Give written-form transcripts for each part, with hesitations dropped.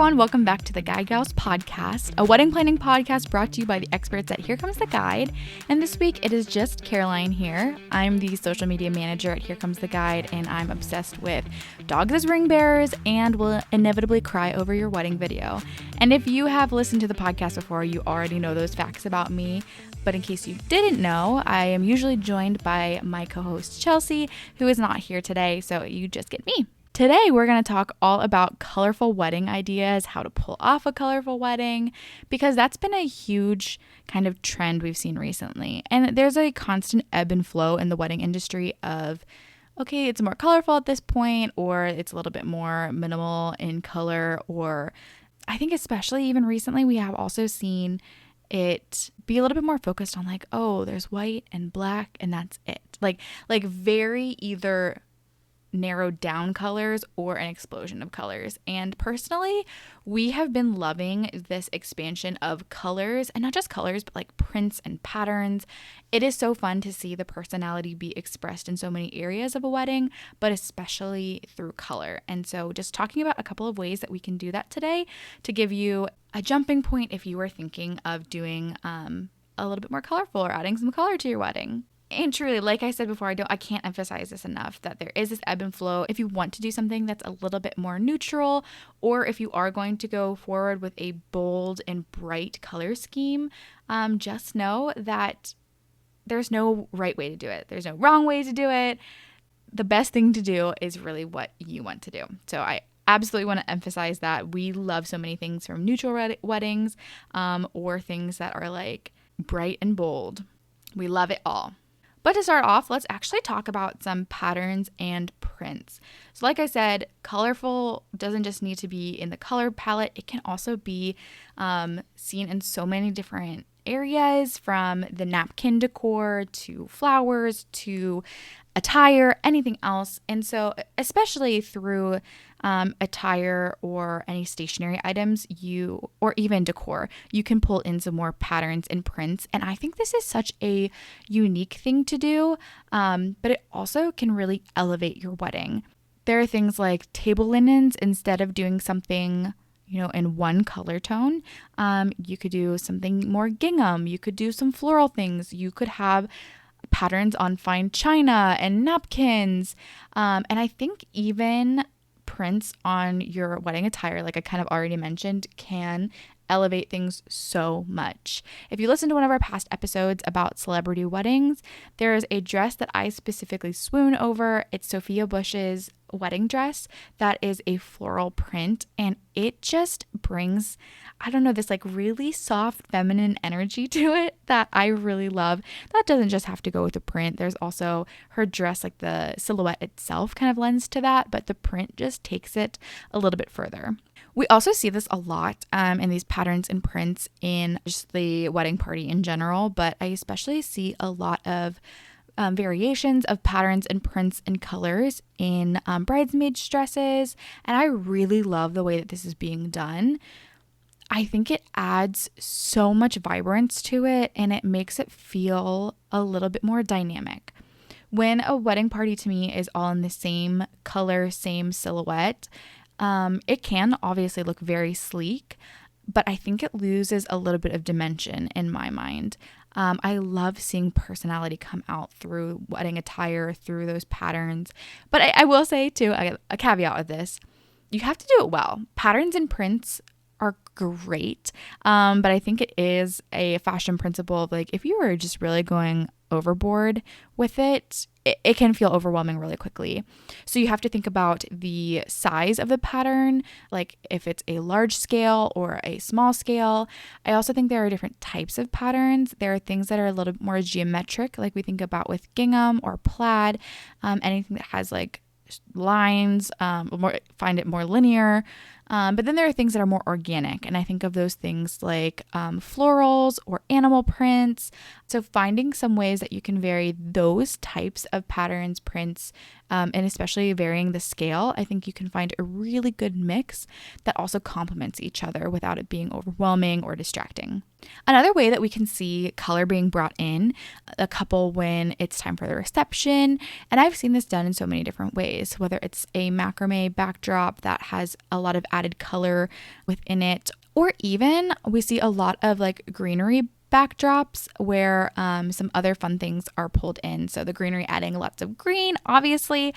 everyone, welcome back to the Guide Gals podcast, a wedding planning podcast brought to you by the experts at Here Comes the Guide. And this week it is just Caroline here. I'm the social media manager at Here Comes the Guide, and I'm obsessed with dogs as ring bearers and will inevitably cry over your wedding video. And if you have listened to the podcast before, you already know those facts about me. But in case you didn't know, I am usually joined by my co-host Chelsea, who is not here today, so you just get me. Today, we're going to talk all about colorful wedding ideas, how to pull off a colorful wedding, because that's been a huge kind of trend we've seen recently. And there's a constant ebb and flow in the wedding industry of, okay, it's more colorful at this point, or it's a little bit more minimal in color, or I think especially even recently, we have also seen it be a little bit more focused on like, oh, there's white and black and that's it. Like very either narrowed down colors or an explosion of colors. And personally, we have been loving this expansion of colors, and not just colors, but like prints and patterns. It is so fun to see the personality be expressed in so many areas of a wedding, but especially through color. And so just talking about a couple of ways that we can do that today to give you a jumping point if you are thinking of doing a little bit more colorful or adding some color to your wedding. And truly, like I said before, I can't emphasize this enough, that there is this ebb and flow. If you want to do something that's a little bit more neutral, or if you are going to go forward with a bold and bright color scheme, just know that there's no right way to do it. There's no wrong way to do it. The best thing to do is really what you want to do. So I absolutely want to emphasize that. We love so many things from neutral weddings or things that are like bright and bold. We love it all. But to start off, let's actually talk about some patterns and prints. So like I said, colorful doesn't just need to be in the color palette. It can also be seen in so many different areas, from the napkin decor to flowers to attire, anything else. And so especially through attire or any stationery items, or even decor, you can pull in some more patterns and prints. And I think this is such a unique thing to do, but it also can really elevate your wedding. There are things like table linens. Instead of doing something in one color tone, you could do something more gingham. You could do some floral things. You could have patterns on fine china and napkins. And I think even prints on your wedding attire, like I kind of already mentioned, can elevate things so much. If you listen to one of our past episodes about celebrity weddings, there is a dress that I specifically swoon over. It's Sophia Bush's wedding dress that is a floral print, and it just brings, this like really soft feminine energy to it that I really love. That doesn't just have to go with the print. There's also her dress, like the silhouette itself kind of lends to that, but the print just takes it a little bit further. We also see this a lot in these patterns and prints in just the wedding party in general, but I especially see a lot of variations of patterns and prints and colors in bridesmaid dresses, and I really love the way that this is being done. I think it adds so much vibrance to it, and it makes it feel a little bit more dynamic. When a wedding party to me is all in the same color, same silhouette, it can obviously look very sleek, but I think it loses a little bit of dimension in my mind. I love seeing personality come out through wedding attire, through those patterns. But I will say too, a caveat with this, you have to do it well. Patterns and prints are great, but I think it is a fashion principle of like, if you are just really going overboard with it, it can feel overwhelming really quickly. So you have to think about the size of the pattern, like if it's a large scale or a small scale. I also think there are different types of patterns. There are things that are a little bit more geometric, like we think about with gingham or plaid, anything that has like lines, find it more linear. But then there are things that are more organic, and I think of those things like florals or animal prints. So finding some ways that you can vary those types of patterns, prints, and especially varying the scale, I think you can find a really good mix that also complements each other without it being overwhelming or distracting. Another way that we can see color being brought in a couple when it's time for the reception, and I've seen this done in so many different ways, whether it's a macrame backdrop that has a lot of added color within it. Or even we see a lot of like greenery backdrops where some other fun things are pulled in. So the greenery adding lots of green, obviously,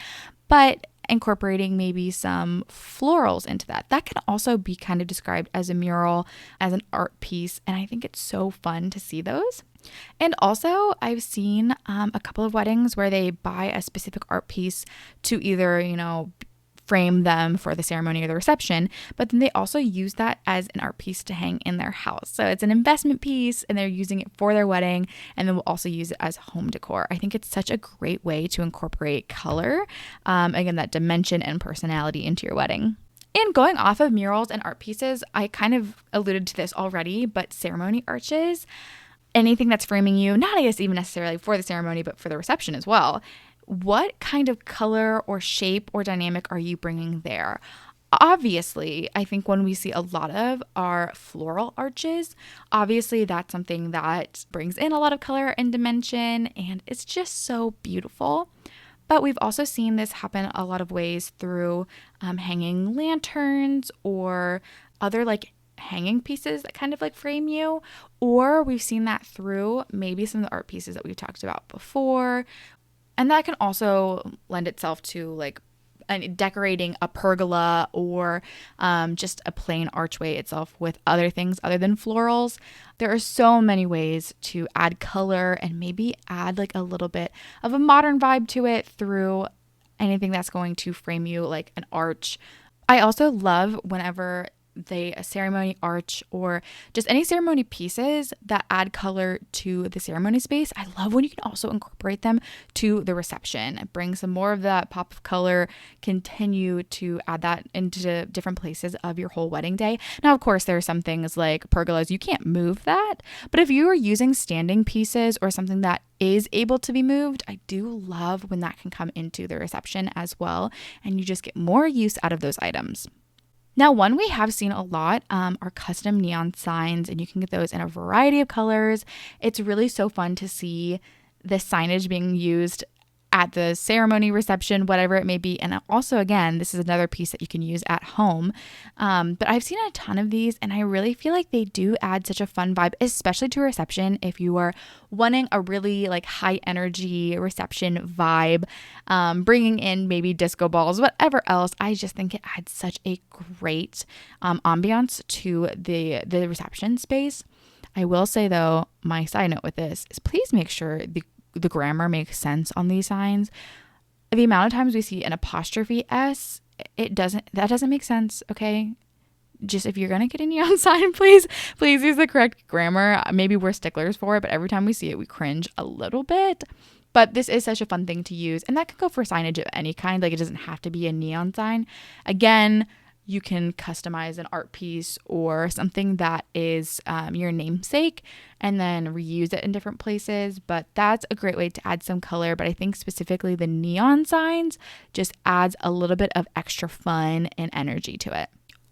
but incorporating maybe some florals into that. That can also be kind of described as a mural, as an art piece. And I think it's so fun to see those. And also, I've seen a couple of weddings where they buy a specific art piece to either, frame them for the ceremony or the reception, but then they also use that as an art piece to hang in their house. So it's an investment piece and they're using it for their wedding, and then we'll also use it as home decor. I think it's such a great way to incorporate color, again, that dimension and personality into your wedding. And going off of murals and art pieces, I kind of alluded to this already, but ceremony arches, anything that's framing you, not I guess even necessarily for the ceremony, but for the reception as well. What kind of color or shape or dynamic are you bringing there? Obviously, I think one we see a lot of are floral arches. Obviously, that's something that brings in a lot of color and dimension, and it's just so beautiful. But we've also seen this happen a lot of ways through hanging lanterns or other like hanging pieces that kind of like frame you, or we've seen that through maybe some of the art pieces that we've talked about before. And that can also lend itself to like decorating a pergola or just a plain archway itself with other things other than florals. There are so many ways to add color and maybe add like a little bit of a modern vibe to it through anything that's going to frame you like an arch. I also love whenever a ceremony arch or just any ceremony pieces that add color to the ceremony space. I love when you can also incorporate them to the reception, bring some more of that pop of color, continue to add that into different places of your whole wedding day. Now, of course, there are some things like pergolas, you can't move that, but if you are using standing pieces or something that is able to be moved, I do love when that can come into the reception as well, and you just get more use out of those items. Now, one we have seen a lot are custom neon signs, and you can get those in a variety of colors. It's really so fun to see the signage being used at the ceremony, reception, whatever it may be. And also, again, this is another piece that you can use at home. But I've seen a ton of these, and I really feel like they do add such a fun vibe, especially to a reception. If you are wanting a really like high energy reception vibe, bringing in maybe disco balls, whatever else, I just think it adds such a great ambiance to the reception space. I will say though, my side note with this is please make sure the grammar makes sense on these signs. The amount of times we see an apostrophe S, that doesn't make sense, okay? Just if you're going to get a neon sign, please use the correct grammar. Maybe we're sticklers for it, but every time we see it, we cringe a little bit. But this is such a fun thing to use, and that could go for signage of any kind. Like, it doesn't have to be a neon sign. Again, you can customize an art piece or something that is your namesake and then reuse it in different places. But that's a great way to add some color. But I think specifically the neon signs just adds a little bit of extra fun and energy to it.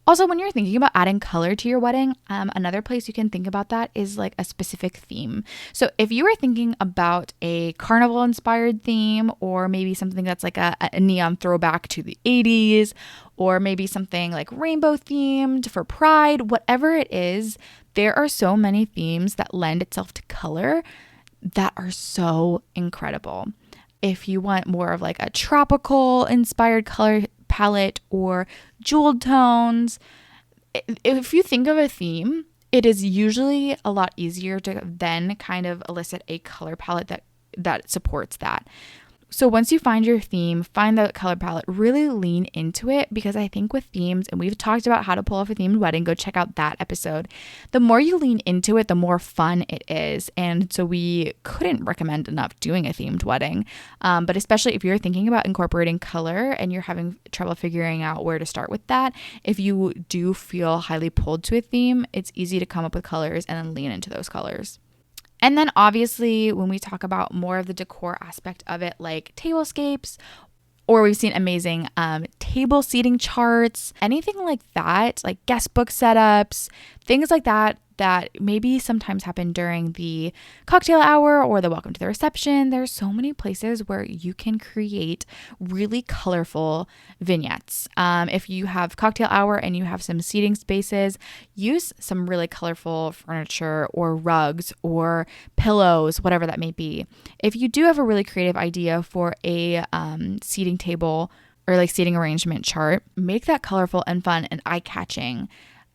Also, when you're thinking about adding color to your wedding, another place you can think about that is like a specific theme. So if you were thinking about a carnival inspired theme, or maybe something that's like a neon throwback to the 80s, or maybe something like rainbow themed for Pride, whatever it is, there are so many themes that lend itself to color that are so incredible. If you want more of like a tropical inspired color palette or jeweled tones, if you think of a theme, it is usually a lot easier to then kind of elicit a color palette that supports that. So once you find your theme, find the color palette, really lean into it, because I think with themes, and we've talked about how to pull off a themed wedding, go check out that episode. The more you lean into it, the more fun it is. And so we couldn't recommend enough doing a themed wedding. But especially if you're thinking about incorporating color and you're having trouble figuring out where to start with that, if you do feel highly pulled to a theme, it's easy to come up with colors and then lean into those colors. And then obviously when we talk about more of the decor aspect of it, like tablescapes, or we've seen amazing table seating charts, anything like that, like guest book setups, things like that maybe sometimes happen during the cocktail hour or the welcome to the reception. There's so many places where you can create really colorful vignettes. If you have cocktail hour and you have some seating spaces, use some really colorful furniture or rugs or pillows, whatever that may be. If you do have a really creative idea for a seating table or like seating arrangement chart, make that colorful and fun and eye-catching.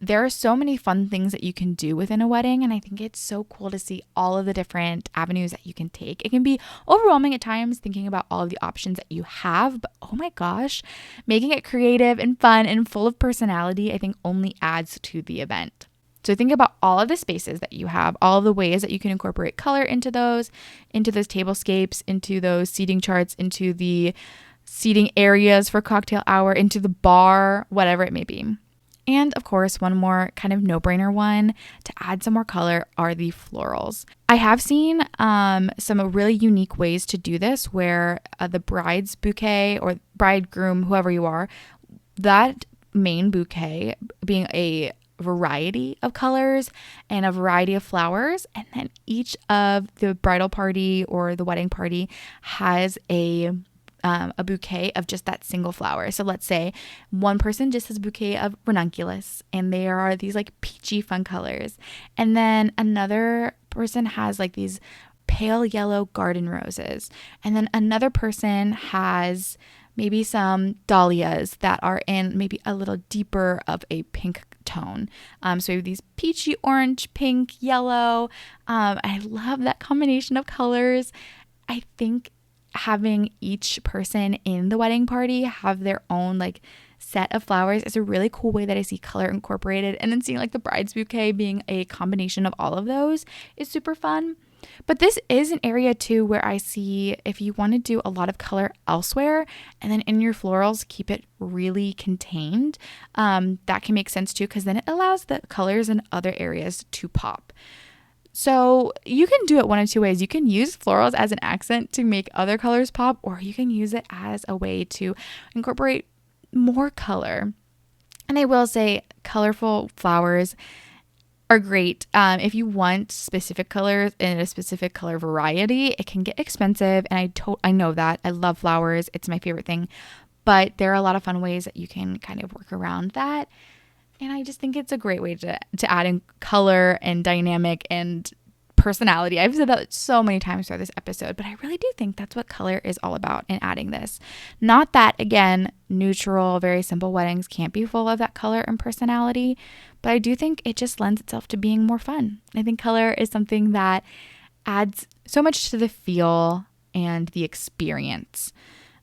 There are so many fun things that you can do within a wedding, and I think it's so cool to see all of the different avenues that you can take. It can be overwhelming at times thinking about all of the options that you have, but oh my gosh, making it creative and fun and full of personality, I think only adds to the event. So think about all of the spaces that you have, all of the ways that you can incorporate color into those tablescapes, into those seating charts, into the seating areas for cocktail hour, into the bar, whatever it may be. And of course, one more kind of no-brainer one to add some more color are the florals. I have seen some really unique ways to do this where the bride's bouquet or bridegroom, whoever you are, that main bouquet being a variety of colors and a variety of flowers, and then each of the bridal party or the wedding party has a bouquet of just that single flower. So let's say one person just has a bouquet of ranunculus and they are these like peachy fun colors. And then another person has like these pale yellow garden roses. And then another person has maybe some dahlias that are in maybe a little deeper of a pink tone. So we have these peachy orange, pink, yellow. I love that combination of colors. I think having each person in the wedding party have their own like set of flowers is a really cool way that I see color incorporated. And then seeing like the bride's bouquet being a combination of all of those is super fun. But this is an area too where I see if you want to do a lot of color elsewhere and then in your florals keep it really contained, that can make sense too, because then it allows the colors in other areas to pop. So you can do it one of two ways. You can use florals as an accent to make other colors pop, or you can use it as a way to incorporate more color. And I will say colorful flowers are great. If you want specific colors in a specific color variety, it can get expensive. And I know that. I love flowers. It's my favorite thing. But there are a lot of fun ways that you can kind of work around that. And I just think it's a great way to add in color and dynamic and personality. I've said that so many times throughout this episode, but I really do think that's what color is all about in adding this. Not that, again, neutral, very simple weddings can't be full of that color and personality, but I do think it just lends itself to being more fun. I think color is something that adds so much to the feel and the experience.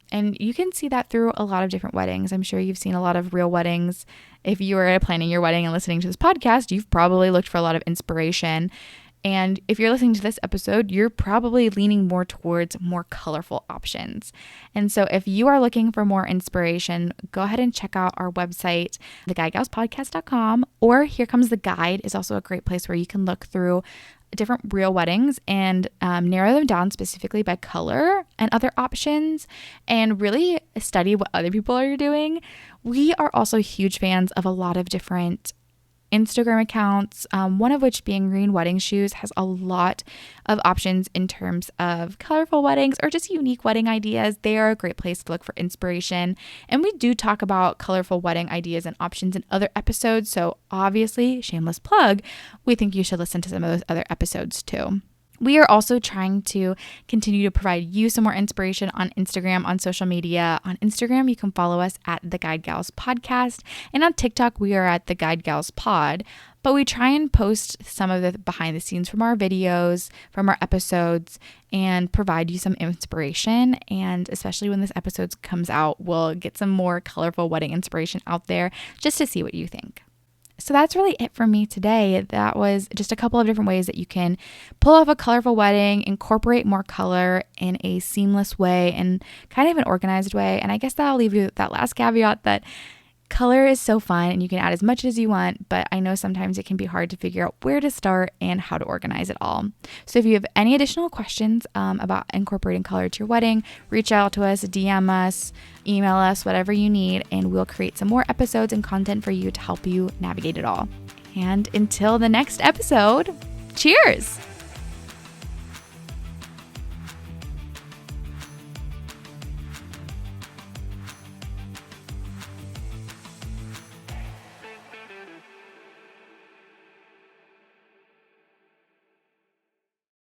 And you can see that through a lot of different weddings. I'm sure you've seen a lot of real weddings. If you are planning your wedding and listening to this podcast, you've probably looked for a lot of inspiration. And if you're listening to this episode, you're probably leaning more towards more colorful options. And so if you are looking for more inspiration, go ahead and check out our website, theguidegalspodcast.com, or Here Comes the Guide is also a great place where you can look through different real weddings and narrow them down specifically by color and other options and really study what other people are doing. We are also huge fans of a lot of different Instagram accounts, one of which being Green Wedding Shoes has a lot of options in terms of colorful weddings or just unique wedding ideas. They are a great place to look for inspiration. And we do talk about colorful wedding ideas and options in other episodes. So obviously, shameless plug, we think you should listen to some of those other episodes too. We are also trying to continue to provide you some more inspiration on Instagram, on social media. On Instagram, you can follow us at The Guide Gals Podcast. And on TikTok, we are at The Guide Gals Pod. But we try and post some of the behind the scenes from our videos, from our episodes, and provide you some inspiration. And especially when this episode comes out, we'll get some more colorful wedding inspiration out there just to see what you think. So that's really it for me today. That was just a couple of different ways that you can pull off a colorful wedding, incorporate more color in a seamless way and kind of an organized way. And I guess that'll leave you with that last caveat that Color is so fun and you can add as much as you want, but I know sometimes it can be hard to figure out where to start and how to organize it all. So if you have any additional questions about incorporating color to your wedding, reach out to us, DM us, email us, whatever you need, and we'll create some more episodes and content for you to help you navigate it all. And until the next episode, cheers!